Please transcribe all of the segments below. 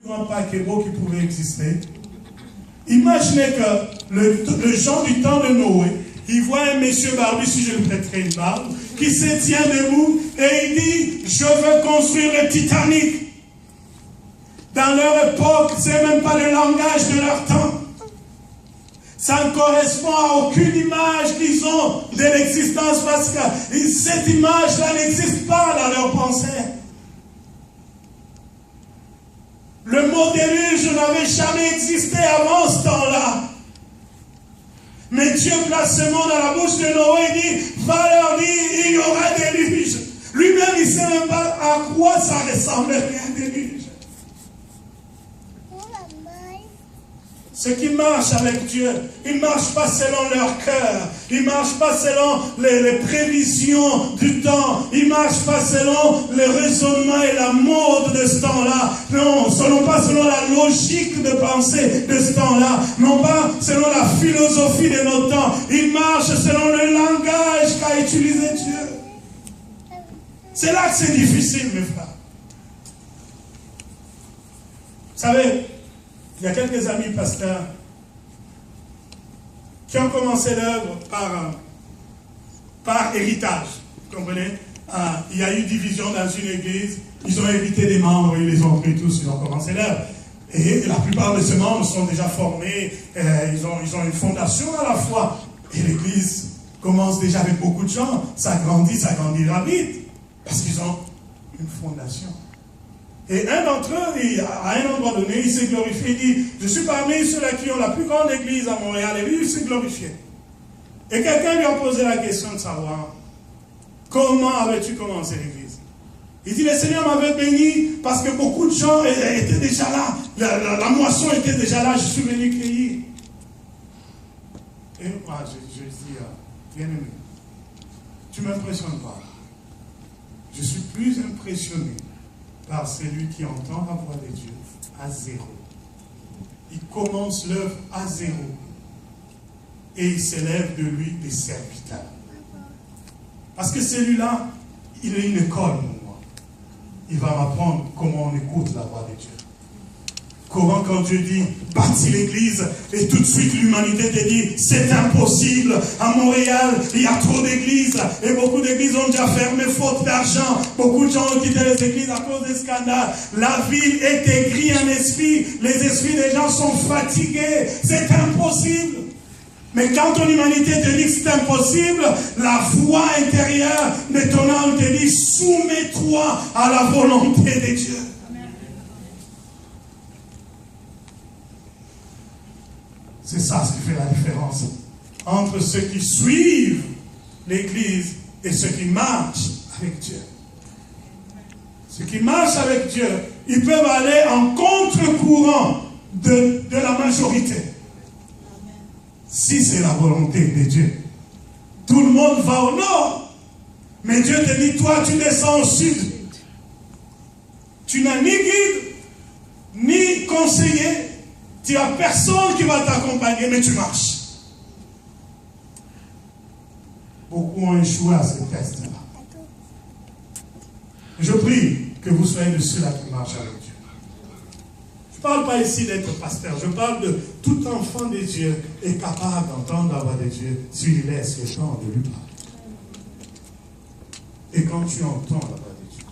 grand paquebot qui pouvait exister. Imaginez que le gens du temps de Noé, il voit un monsieur barbu, si je lui prêterai une barbe, qui se tient debout et il dit, je veux construire le Titanic. Dans leur époque, ce n'est même pas le langage de leur temps. Ça ne correspond à aucune image qu'ils ont de l'existence parce que cette image-là n'existe pas dans leur pensée. Le mot déluge n'avait jamais existé avant ce temps-là. Mais Dieu place ce mot dans la bouche de Noé et dit, va leur dire, il y aura déluge. Lui-même, il ne sait même pas à quoi ça ressemblerait un déluge. Ceux qui marchent avec Dieu, ils ne marchent pas selon leur cœur, ils ne marchent pas selon les prévisions du temps, ils ne marchent pas selon le raisonnement et la mode de ce temps-là, non, pas selon la logique de pensée de ce temps-là, non pas selon la philosophie de nos temps, ils marchent selon le langage qu'a utilisé Dieu. C'est là que c'est difficile, mes frères. Vous savez, il y a quelques amis pasteurs qui ont commencé l'œuvre par héritage. Vous comprenez? Il y a eu division dans une église, ils ont hérité des membres, ils les ont pris tous, ils ont commencé l'œuvre. Et la plupart de ces membres sont déjà formés, ils ont une fondation à la foi. Et l'église commence déjà avec beaucoup de gens, ça grandira vite, parce qu'ils ont une fondation. Et un d'entre eux, à un endroit donné, il s'est glorifié, il dit, je suis parmi ceux-là qui ont la plus grande église à Montréal, et lui, il s'est glorifié. Et quelqu'un lui a posé la question de savoir, comment avais-tu commencé l'église? Il dit, le Seigneur m'avait béni parce que beaucoup de gens étaient déjà là, la moisson était déjà là, je suis venu cueillir. Et moi, je dis, bien-aimé, tu ne m'impressionnes pas. Je suis plus impressionné par celui qui entend la voix de Dieu à zéro. Il commence l'œuvre à zéro. Et il s'élève de lui des serviteurs. Parce que celui-là, il est une école pour moi. Il va m'apprendre comment on écoute la voix de Dieu. Comment quand Dieu dit, bâtis l'église, et tout de suite l'humanité te dit, c'est impossible, à Montréal, il y a trop d'églises, et beaucoup d'églises ont déjà fermé faute d'argent, beaucoup de gens ont quitté les églises à cause des scandales, la ville est aigrie en esprit, les esprits des gens sont fatigués, c'est impossible. Mais quand ton humanité te dit que c'est impossible, la voix intérieure de ton âme te dit, soumets-toi à la volonté de Dieu. C'est ça ce qui fait la différence entre ceux qui suivent l'Église et ceux qui marchent avec Dieu. Ceux qui marchent avec Dieu, ils peuvent aller en contre-courant de la majorité. Si c'est la volonté de Dieu. Tout le monde va au nord. Mais Dieu te dit, toi tu descends au sud. Tu n'as ni guide, ni conseiller. Tu n'as personne qui va t'accompagner, mais tu marches. Beaucoup ont échoué à ce test-là. Je prie que vous soyez de ceux-là qui marchent avec Dieu. Je ne parle pas ici d'être pasteur. Je parle de tout enfant de Dieu est capable d'entendre la voix de Dieu s'il laisse le temps de lui parler. Et quand tu entends la voix de Dieu,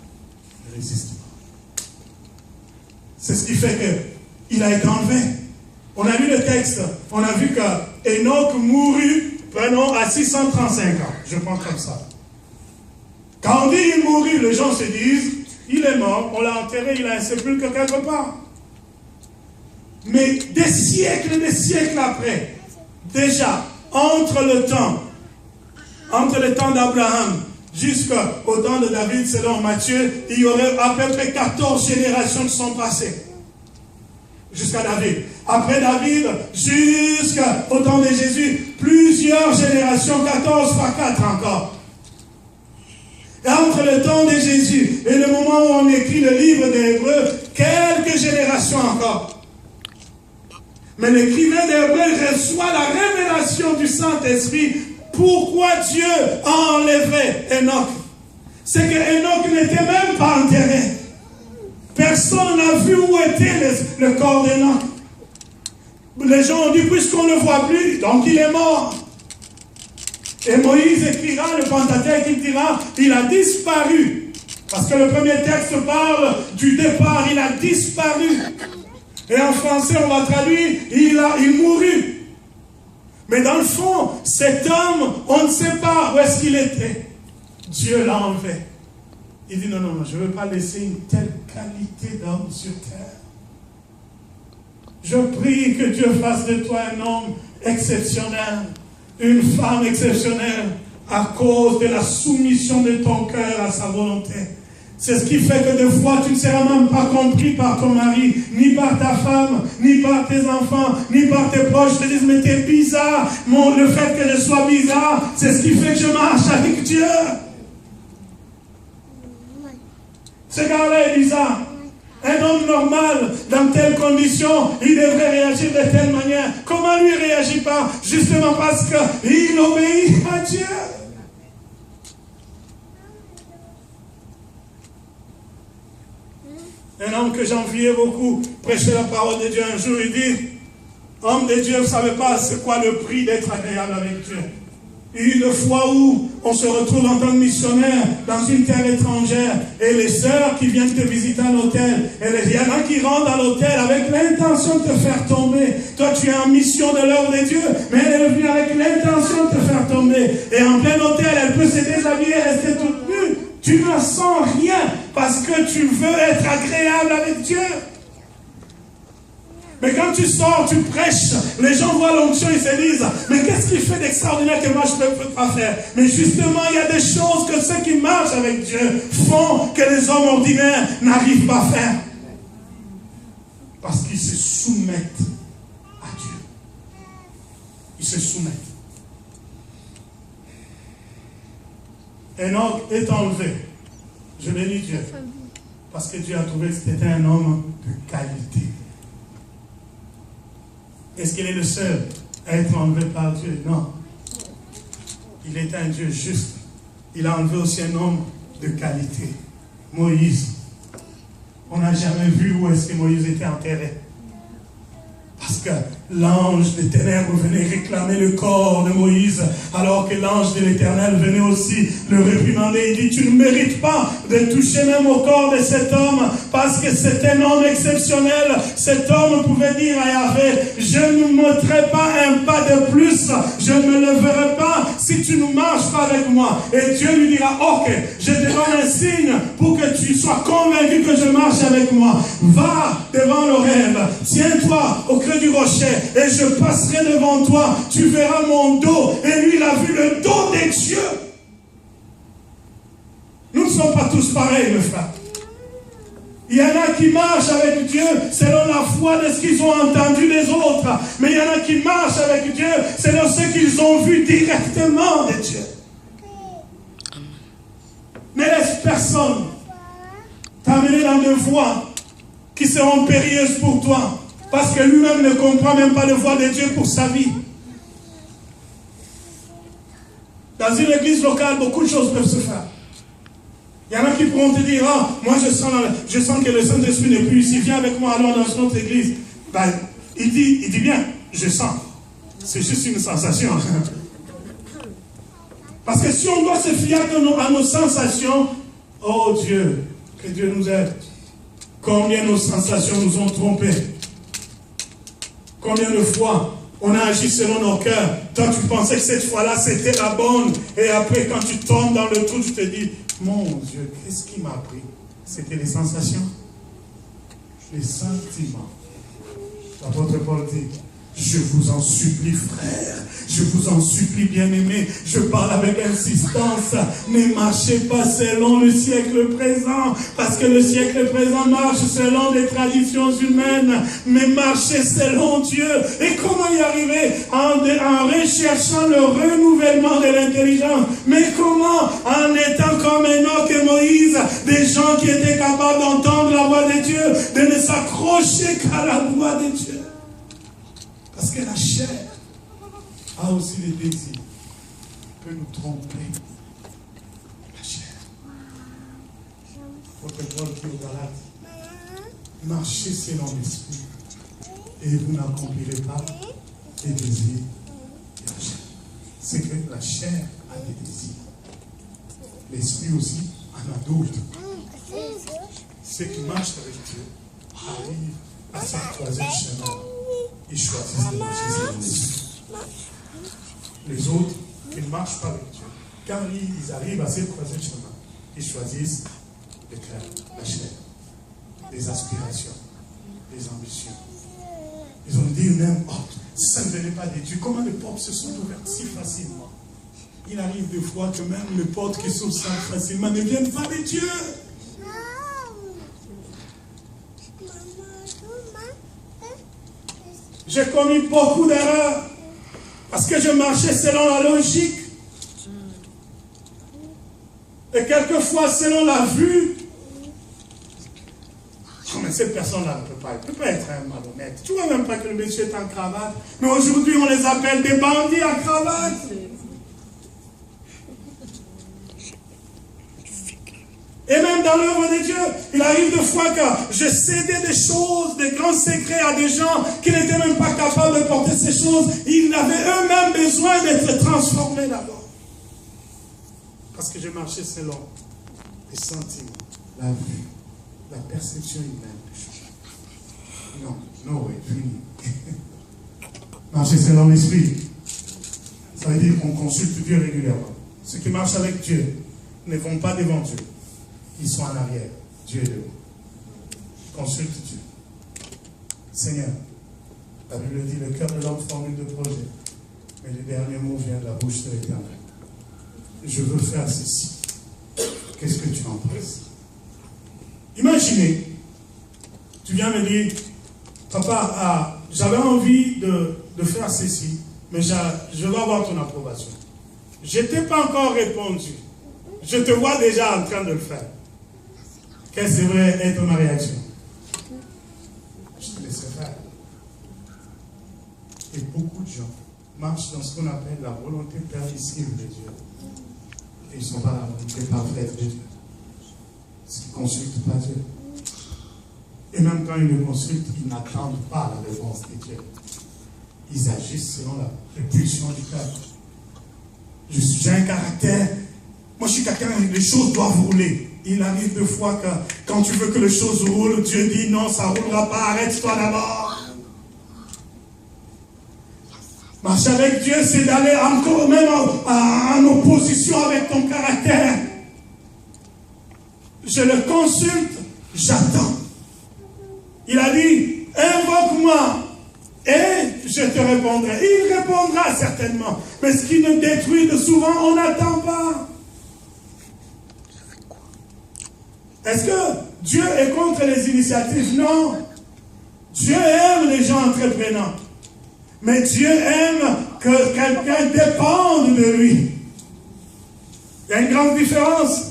ne résiste pas. C'est ce qui fait qu'il a été enlevé. On a lu le texte, on a vu qu'Enoch mourut, à 635 ans. Je prends comme ça. Quand on dit il mourut, les gens se disent, il est mort, on l'a enterré, il a un sépulcre quelque part. Mais des siècles après, déjà, entre le temps d'Abraham jusqu'au temps de David, selon Matthieu, il y aurait à peu près 14 générations qui sont passées. Jusqu'à David. Après David, jusqu'au temps de Jésus, plusieurs générations, 14 par 4 encore. Et entre le temps de Jésus et le moment où on écrit le livre des Hébreux, quelques générations encore. Mais l'écrivain des Hébreux reçoit la révélation du Saint-Esprit. Pourquoi Dieu a enlevé Enoch? C'est que Enoch n'était même pas enterré. Personne n'a vu où était le corps d'Enoch. Les gens ont dit, puisqu'on ne le voit plus, donc il est mort. Et Moïse écrira, le Pentateuque, il dira, il a disparu. Parce que le premier texte parle du départ, il a disparu. Et en français, on va traduire, il mourut. Mais dans le fond, cet homme, on ne sait pas où est-ce qu'il était. Dieu l'a enlevé. Il dit, non, je ne veux pas laisser une telle qualité d'homme sur terre. Je prie que Dieu fasse de toi un homme exceptionnel, une femme exceptionnelle, à cause de la soumission de ton cœur à sa volonté. C'est ce qui fait que des fois, tu ne seras même pas compris par ton mari, ni par ta femme, ni par tes enfants, ni par tes proches. Ils te disent, mais t'es bizarre. Le fait que je sois bizarre, c'est ce qui fait que je marche avec Dieu. Ce gars-là est bizarre. Un homme normal, dans telles conditions, il devrait réagir de telle manière. Comment lui ne réagit pas? Justement parce qu'il obéit à Dieu. Un homme que j'enviais beaucoup prêchait la parole de Dieu un jour. Il dit, homme de Dieu, vous ne savez pas c'est quoi le prix d'être agréable avec Dieu. Il y a eu une fois où on se retrouve en tant que missionnaire dans une terre étrangère et les sœurs qui viennent te visiter à l'hôtel, il y en a qui rentrent à l'hôtel avec l'intention de te faire tomber. Toi, tu es en mission de l'œuvre de Dieu, mais elle est venue avec l'intention de te faire tomber. Et en plein hôtel, elle peut se déshabiller, rester toute nue. Tu ne sens rien parce que tu veux être agréable avec Dieu. Mais quand tu sors, tu prêches, les gens voient l'onction, ils se disent, mais qu'est-ce qu'il fait d'extraordinaire que moi je ne peux pas faire? Mais justement, il y a des choses que ceux qui marchent avec Dieu font que les hommes ordinaires n'arrivent pas à faire. Parce qu'ils se soumettent à Dieu. Ils se soumettent. Enoch est enlevé. Je bénis Dieu. Parce que Dieu a trouvé que c'était un homme de qualité. Est-ce qu'il est le seul à être enlevé par Dieu? Non. Il est un Dieu juste. Il a enlevé aussi un homme de qualité. Moïse. On n'a jamais vu où est-ce que Moïse était enterré. Parce que l'ange des ténèbres venait réclamer le corps de Moïse, alors que l'ange de l'Éternel venait aussi le réprimander. Il dit, tu ne mérites pas de toucher même au corps de cet homme, parce que c'est un homme exceptionnel. Cet homme pouvait dire à Yahvé, je ne mettrai pas un pas de plus, je ne me leverai pas si tu ne marches pas avec moi. Et Dieu lui dira, ok, je te donne un signe pour que tu sois convaincu que je marche avec moi. Va devant l'Horeb, tiens-toi au creux du rocher, et je passerai devant toi, tu verras mon dos. Et lui, il a vu le dos de Dieu. Nous ne sommes pas tous pareils, mes frères. Il y en a qui marchent avec Dieu selon la foi de ce qu'ils ont entendu des autres. Mais il y en a qui marchent avec Dieu selon ce qu'ils ont vu directement de Dieu. Ne laisse personne t'amener dans des voies qui seront périlleuses pour toi. Parce que lui-même ne comprend même pas le voie de Dieu pour sa vie. Dans une église locale, beaucoup de choses peuvent se faire. Il y en a qui pourront te dire, ah, moi je sens que le Saint-Esprit n'est plus ici, viens avec moi, allons dans une autre église. Ben, il dit bien, je sens. C'est juste une sensation. Parce que si on doit se fier à nos sensations, oh Dieu, que Dieu nous aide. Combien nos sensations nous ont trompés. Combien de fois on a agi selon nos cœurs. Toi, tu pensais que cette fois-là, c'était la bonne. Et après, quand tu tombes dans le trou, tu te dis, mon Dieu, qu'est-ce qui m'a pris? C'était les sensations, les sentiments. L'apôtre Paul dit, je vous en supplie, frères, je vous en supplie, bien-aimés, je parle avec insistance, ne marchez pas selon le siècle présent, parce que le siècle présent marche selon des traditions humaines, mais marchez selon Dieu. Et comment y arriver? En recherchant le renouvellement de l'intelligence. Mais comment? En étant comme Enoch et Moïse, des gens qui étaient capables d'entendre la voix de Dieu, de ne s'accrocher qu'à la voix de Dieu. Parce que la chair a aussi des désirs, peut nous tromper. La chair. Votre Paul dit aux Galates, marchez selon l'esprit et vous n'accomplirez pas les désirs de la chair. C'est que la chair a des désirs. L'esprit aussi en a d'autres. Ceux qui marchent avec Dieu arrivent à ce troisième chemin. Ils choisissent de marcher selon l'esprit. Les autres qui ne marchent pas avec Dieu, quand ils arrivent à ce troisième chemin, ils choisissent le cœur, la chair, les aspirations, les ambitions. Ils ont dit même, oh, ça ne venait pas de Dieu. Comment les portes se sont ouvertes si facilement? Il arrive des fois que même les portes qui s'ouvrent facilement ne viennent pas de Dieu. J'ai commis beaucoup d'erreurs parce que je marchais selon la logique et quelquefois selon la vue. Oh, mais cette personne-là ne peut pas, être un malhonnête. Tu vois même pas que le monsieur est en cravate. Mais aujourd'hui, on les appelle des bandits à cravate. Et même dans l'œuvre de Dieu, il arrive de fois que je cédais des choses, des grands secrets à des gens qui n'étaient même pas capables de porter ces choses. Ils avaient eux-mêmes besoin d'être transformés d'abord. Parce que je marchais selon les sentiments, la vue, la perception humaine des choses. Non, oui, fini. Marcher selon l'esprit. Ça veut dire qu'on consulte Dieu régulièrement. Ceux qui marchent avec Dieu ne vont pas devant Dieu. Ils sont en arrière. Dieu est devant. Consulte Dieu. Seigneur, la Bible dit, le cœur de l'homme formule de projets, mais le dernier mot vient de la bouche de l'Éternel. Je veux faire ceci. Qu'est-ce que tu en penses? Imaginez, tu viens me dire, papa, j'avais envie de faire ceci, mais je veux avoir ton approbation. Je ne t'ai pas encore répondu. Je te vois déjà en train de le faire. Quelle serait être ma réaction? Je te laisserai faire. Et beaucoup de gens marchent dans ce qu'on appelle la volonté permissible de Dieu. Et ils ne sont pas la volonté parfaite de Dieu. Parce qu'ils ne consultent pas Dieu. Et même quand ils le consultent, ils n'attendent pas la réponse de Dieu. Ils agissent selon la répulsion du cœur. J'ai un caractère. Moi, je suis quelqu'un, les choses doivent rouler. Il arrive deux fois que quand tu veux que les choses roulent, Dieu dit non, ça ne roulera pas, arrête-toi d'abord. Marcher avec Dieu, c'est d'aller encore même en opposition avec ton caractère. Je le consulte, j'attends. Il a dit, invoque-moi et je te répondrai. Il répondra certainement. Mais ce qui nous détruit de souvent, on n'attend pas. Est-ce que Dieu est contre les initiatives? Non. Dieu aime les gens entreprenants. Mais Dieu aime que quelqu'un dépende de lui. Il y a une grande différence.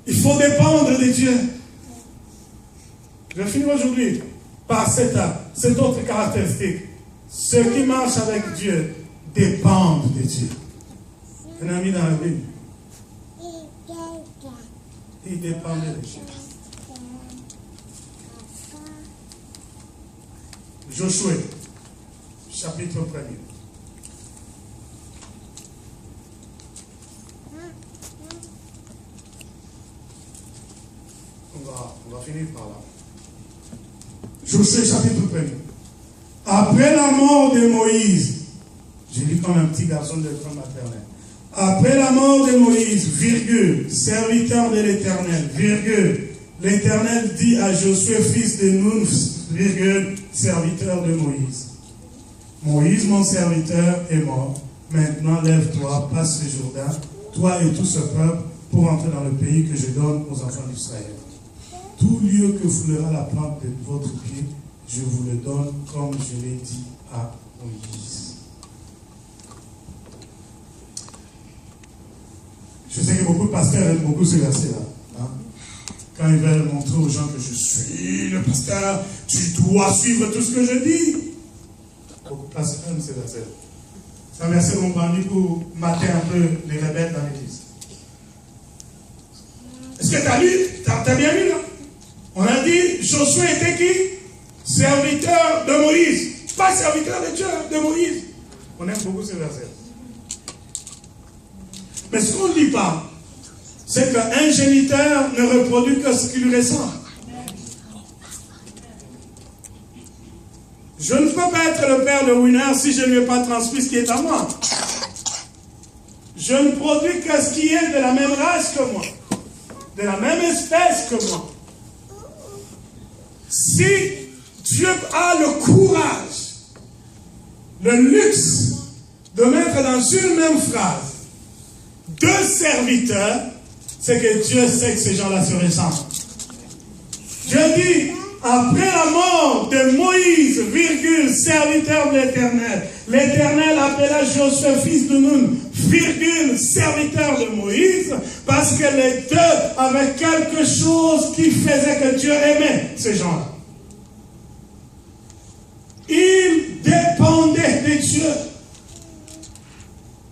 Il faut dépendre de Dieu. Je finis aujourd'hui par cette autre caractéristique. Ceux qui marchent avec Dieu dépendent de Dieu. Un ami dans la Bible. Il dépendait de Dieu. Josué, chapitre 1er. On va finir par là. Josué, chapitre 1er. Après la mort de Moïse, j'ai lu comme un petit garçon de l'école maternelle. Après la mort de Moïse, virgule, serviteur de l'Éternel, virgule, l'Éternel dit à Josué, fils de Nun, virgule, serviteur de Moïse. Moïse, mon serviteur, est mort. Maintenant, lève-toi, passe le Jourdain, toi et tout ce peuple, pour entrer dans le pays que je donne aux enfants d'Israël. Tout lieu que foulera la plante de votre pied, je vous le donne comme je l'ai dit à Moïse. Je sais que beaucoup de pasteurs aiment beaucoup ce verset-là. Hein? Quand ils veulent montrer aux gens que je suis le pasteur, tu dois suivre tout ce que je dis. Beaucoup de pasteurs aiment ce verset-là. C'est un verset qu'on prend pour mater un peu les rebelles dans l'église. Est-ce que tu as lu? T'as bien lu là? On a dit, Josué était qui? Serviteur de Moïse. Pas serviteur de Dieu, de Moïse. On aime beaucoup ce verset. Mais ce qu'on ne dit pas, c'est qu'un géniteur ne reproduit que ce qu'il lui ressemble. Je ne peux pas être le père de Winner si je ne lui ai pas transmis ce qui est à moi. Je ne produis que ce qui est de la même race que moi, de la même espèce que moi. Si Dieu a le courage, le luxe de mettre dans une même phrase deux serviteurs, c'est que Dieu sait que ces gens-là se ressemblent. Dieu dit, après la mort de Moïse, virgule, serviteur de l'Éternel, l'Éternel appela Josué, fils de Nun, virgule, serviteur de Moïse, parce que les deux avaient quelque chose qui faisait que Dieu aimait ces gens-là. Ils dépendaient de Dieu.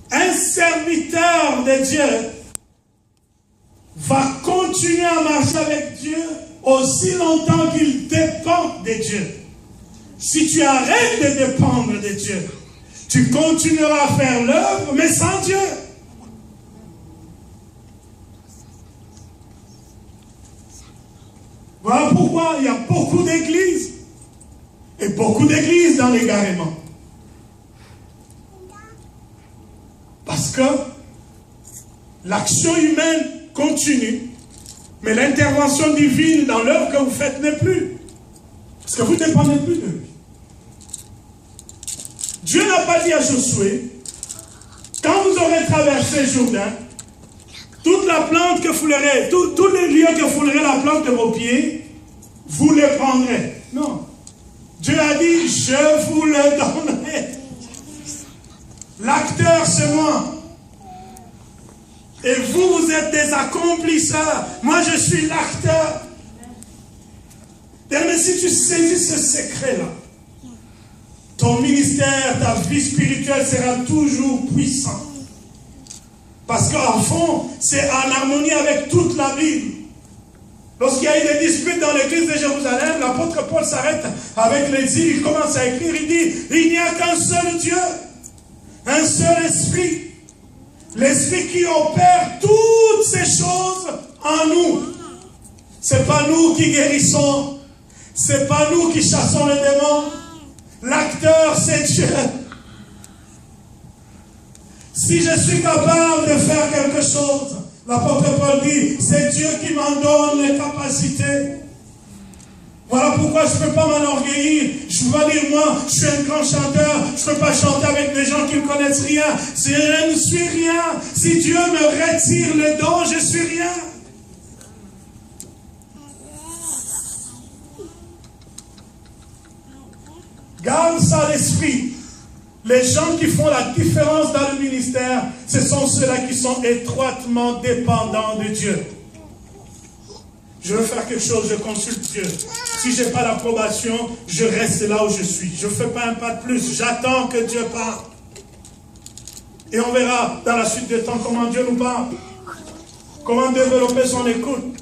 Un serviteur de Dieu va continuer à marcher avec Dieu aussi longtemps qu'il dépend de Dieu. Si tu arrêtes de dépendre de Dieu, tu continueras à faire l'œuvre, mais sans Dieu. Voilà pourquoi il y a beaucoup d'églises, et beaucoup d'églises dans l'égarement. Parce que l'action humaine continue, mais l'intervention divine dans l'œuvre que vous faites n'est plus. Parce que vous ne dépendez plus de lui. Dieu n'a pas dit à Josué, quand vous aurez traversé le Jourdain, toute la plante que foulerez, tous les lieux que foulerez la plante de vos pieds, vous les prendrez. Non. Dieu a dit, je vous le donnerai. L'acteur, c'est moi. Et vous, vous êtes des accomplisseurs. Moi, je suis l'acteur. Mais si tu saisis ce secret-là, ton ministère, ta vie spirituelle sera toujours puissant. Parce qu'en fond, c'est en harmonie avec toute la Bible. Lorsqu'il y a eu des disputes dans l'église de Jérusalem, l'apôtre Paul s'arrête avec les îles, il commence à écrire, il dit, il n'y a qu'un seul Dieu, un seul esprit. L'esprit qui opère toutes ces choses en nous. C'est pas nous qui guérissons, c'est pas nous qui chassons les démons. L'acteur, c'est Dieu. Si je suis capable de faire quelque chose, l'apôtre Paul dit, c'est Dieu qui m'en donne les capacités. Voilà pourquoi je ne peux pas m'enorgueillir. Je ne peux pas dire, moi, je suis un grand chanteur, je ne peux pas chanter avec des gens qui ne connaissent rien. Si je ne suis rien, si Dieu me retire le don, je suis rien. Garde ça à l'esprit. Les gens qui font la différence dans le ministère, ce sont ceux-là qui sont étroitement dépendants de Dieu. Je veux faire quelque chose, je consulte Dieu. Si je n'ai pas l'approbation, je reste là où je suis. Je ne fais pas un pas de plus, j'attends que Dieu parle. Et on verra dans la suite des temps comment Dieu nous parle. Comment développer son écoute.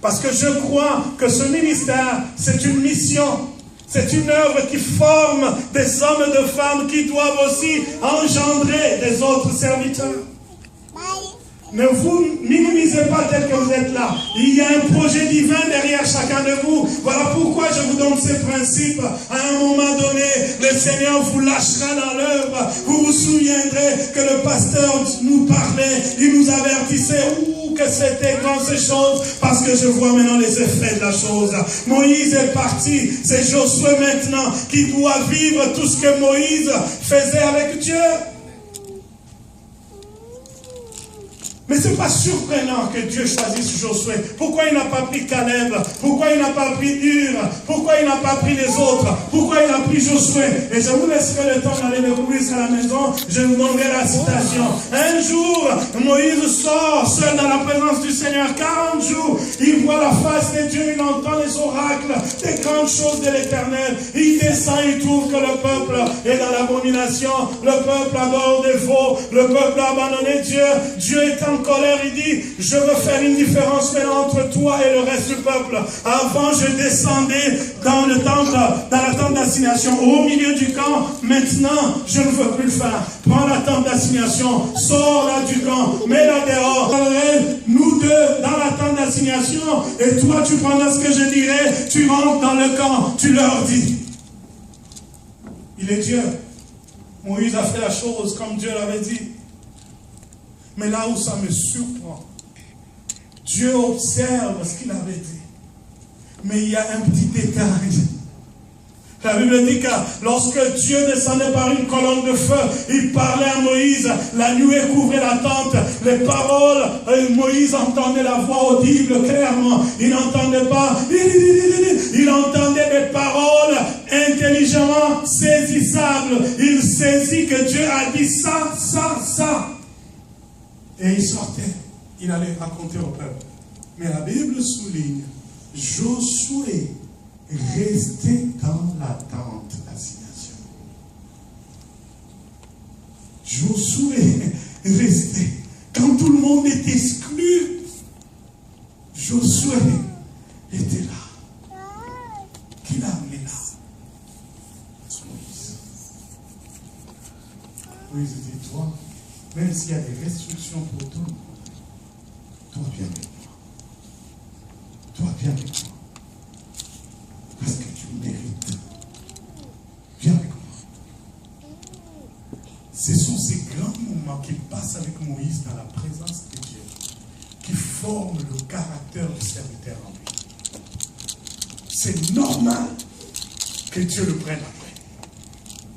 Parce que je crois que ce ministère, c'est une mission. C'est une œuvre qui forme des hommes et de femmes qui doivent aussi engendrer des autres serviteurs. Ne vous minimisez pas tel que vous êtes là. Il y a un projet divin derrière chacun de vous. Voilà pourquoi je vous donne ces principes. À un moment donné, le Seigneur vous lâchera dans l'œuvre. Vous vous souviendrez que le pasteur nous parlait, il nous avertissait. Que c'était grand ces choses, parce que je vois maintenant les effets de la chose. Moïse est parti, c'est Josué maintenant qui doit vivre tout ce que Moïse faisait avec Dieu. Mais ce n'est pas surprenant que Dieu choisisse Josué. Pourquoi il n'a pas pris Caleb? Pourquoi il n'a pas pris Hur? Pourquoi il n'a pas pris les autres? Pourquoi il a pris Josué? Et je vous laisserai le temps d'aller découvrir à la maison. Je vous donnerai la citation. Un jour, Moïse sort seul dans la présence du Seigneur. 40 jours, il voit la face de Dieu, il entend les oracles, des grandes choses de l'Éternel. Il descend, il trouve que le peuple est dans l'abomination. Le peuple adore des veaux. Le peuple a abandonné Dieu. Dieu est en en colère, il dit, je veux faire une différence maintenant entre toi et le reste du peuple. Avant, je descendais dans la tente d'assignation, au milieu du camp. Maintenant, je ne veux plus le faire. Prends la tente d'assignation, sors là du camp, mets-la dehors. Nous deux dans la tente d'assignation, et toi, tu prendras ce que je dirai, tu rentres dans le camp, tu leur dis. Il est Dieu. Moïse a fait la chose comme Dieu l'avait dit. Mais là où ça me surprend, Dieu observe ce qu'il avait dit. Mais il y a un petit détail. La Bible dit que lorsque Dieu descendait par une colonne de feu, il parlait à Moïse, la nuée couvrait la tente, les paroles, Moïse entendait la voix audible clairement, il n'entendait pas, il entendait des paroles intelligemment saisissables, il saisit que Dieu a dit ça, ça, ça. Et il sortait, il allait raconter au peuple. Mais la Bible souligne, Josué restait dans la tente d'assignation. Josué restait. Quand tout le monde est exclu, Josué était là. Qui l'a amené là? Moïse. Moïse dit, toi, même s'il y a des restrictions pour tout le monde, toi viens avec moi. Toi viens avec moi. Parce que tu mérites. Viens avec moi. Ce sont ces grands moments qu'il passe avec Moïse dans la présence de Dieu qui forment le caractère du serviteur en lui. C'est normal que Dieu le prenne après.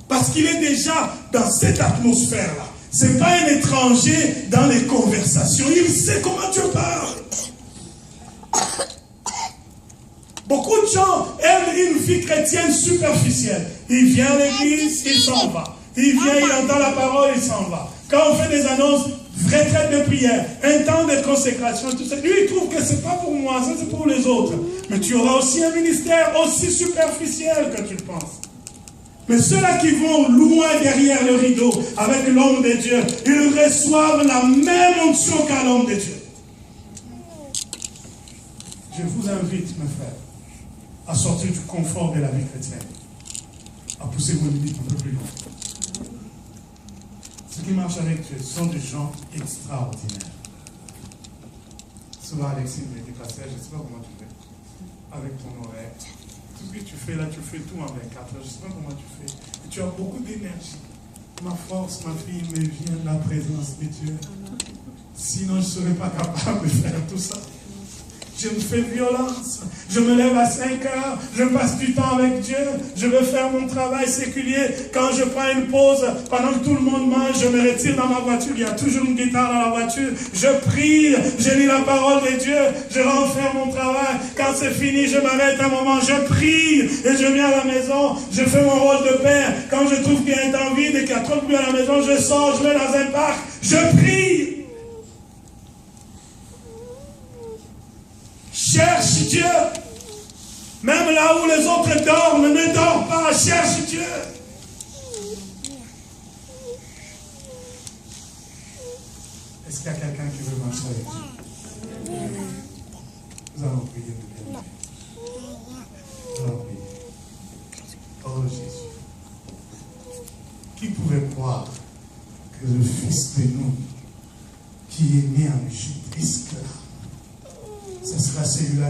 Parce qu'il est déjà dans cette atmosphère-là. Ce n'est pas un étranger dans les conversations. Il sait comment Dieu parle. Beaucoup de gens aiment une vie chrétienne superficielle. Il vient à l'église, il s'en va. Il vient, il entend la parole, il s'en va. Quand on fait des annonces, retraite de prière, un temps de consécration, tout ça, lui il trouve que ce n'est pas pour moi, ça c'est pour les autres. Mais tu auras aussi un ministère aussi superficiel que tu le penses. Mais ceux-là qui vont loin derrière le rideau avec l'homme de Dieu, ils reçoivent la même onction qu'à l'homme de Dieu. Je vous invite, mes frères, à sortir du confort de la vie chrétienne, à pousser vos limites un peu plus loin. Ceux qui marchent avec Dieu sont des gens extraordinaires. Souvent, Alexis me dit, pasteur, je ne sais pas comment tu fais avec ton horaire. Tout ce que tu fais là, tu fais tout en 24 heures. Je ne sais pas comment tu fais. Et tu as beaucoup d'énergie. Ma force, ma fille, me vient de la présence de Dieu. Sinon, je ne serais pas capable de faire tout ça. Je me fais violence. Je me lève à 5 heures. Je passe du temps avec Dieu. Je veux faire mon travail séculier. Quand je prends une pause, pendant que tout le monde mange, je me retire dans ma voiture. Il y a toujours une guitare dans la voiture. Je prie. Je lis la parole de Dieu. Je rentre faire mon travail. Quand c'est fini, je m'arrête un moment. Je prie. Et je viens à la maison. Je fais mon rôle de père. Quand je trouve qu'il y a un temps vide et qu'il y a trop de bruit à la maison, je sors. Je vais dans un parc. Je prie. Cherche Dieu. Même là où les autres dorment, ne dors pas. Cherche Dieu. Est-ce qu'il y a quelqu'un qui veut marcher avec Dieu? Nous allons prier. Nous allons prier. Oh Jésus. Qui pouvait croire que le Fils de nous, qui est né en Égypte, esclave, ce sera celui-là